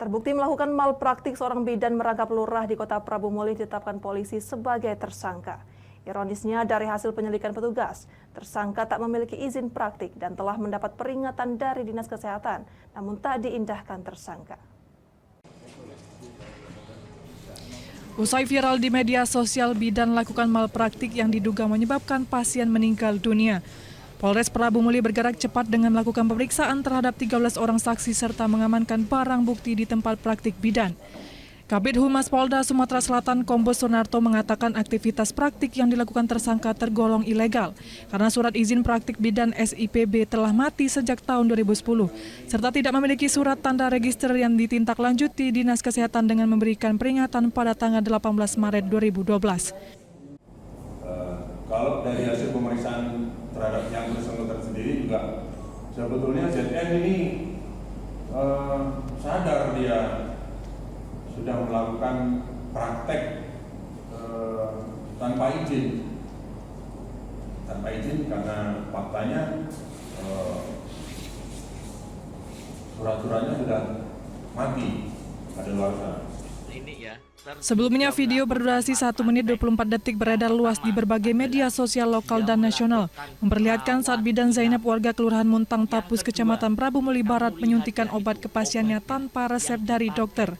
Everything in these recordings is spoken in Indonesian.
Terbukti melakukan malpraktik seorang bidan merangkap lurah di Kota Prabu Muli ditetapkan polisi sebagai tersangka. Ironisnya dari hasil penyelidikan petugas, tersangka tak memiliki izin praktik dan telah mendapat peringatan dari Dinas Kesehatan, namun tak diindahkan tersangka. Usai viral di media sosial, bidan lakukan malpraktik yang diduga menyebabkan pasien meninggal dunia. Polres Prabu Muli bergerak cepat dengan melakukan pemeriksaan terhadap 13 orang saksi serta mengamankan barang bukti di tempat praktik bidan. Kabid Humas Polda Sumatera Selatan Kombes Sunarto mengatakan aktivitas praktik yang dilakukan tersangka tergolong ilegal karena surat izin praktik bidan SIPB telah mati sejak tahun 2010 serta tidak memiliki surat tanda register yang ditindaklanjuti Dinas Kesehatan dengan memberikan peringatan pada tanggal 18 Maret 2012. Kalau dari hasil pemeriksaan terhadap yang bersangkutan sendiri juga sebetulnya ZN ini sadar dia sudah melakukan praktek tanpa izin karena faktanya surat-suratnya sudah mati kadaluarsa. Sebelumnya video berdurasi 1 menit 24 detik beredar luas di berbagai media sosial lokal dan nasional, memperlihatkan saat bidan Zainab warga Kelurahan Muntang Tapus, Kecamatan Prabu Muli Barat menyuntikkan obat ke pasiennya tanpa resep dari dokter.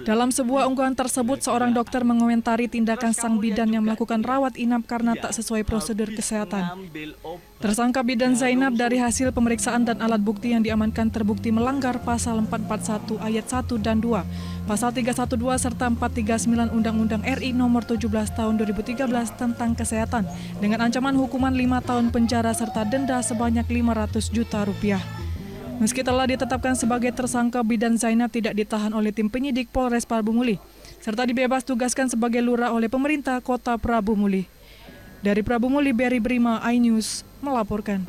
Dalam sebuah unggahan tersebut, seorang dokter mengomentari tindakan sang bidan yang melakukan rawat inap karena tak sesuai prosedur kesehatan. Tersangka bidan Zainab dari hasil pemeriksaan dan alat bukti yang diamankan terbukti melanggar pasal 441 ayat 1 dan 2, pasal 312 serta 439 Undang-Undang RI nomor 17 tahun 2013 tentang kesehatan dengan ancaman hukuman 5 tahun penjara serta denda sebanyak 500 juta rupiah. Meski telah ditetapkan sebagai tersangka, bidan Zainab tidak ditahan oleh tim penyidik Polres Prabu Muli serta dibebas tugaskan sebagai lurah oleh pemerintah Kota Prabu Muli. Dari Prabu Muli, Berry Brima, iNews melaporkan.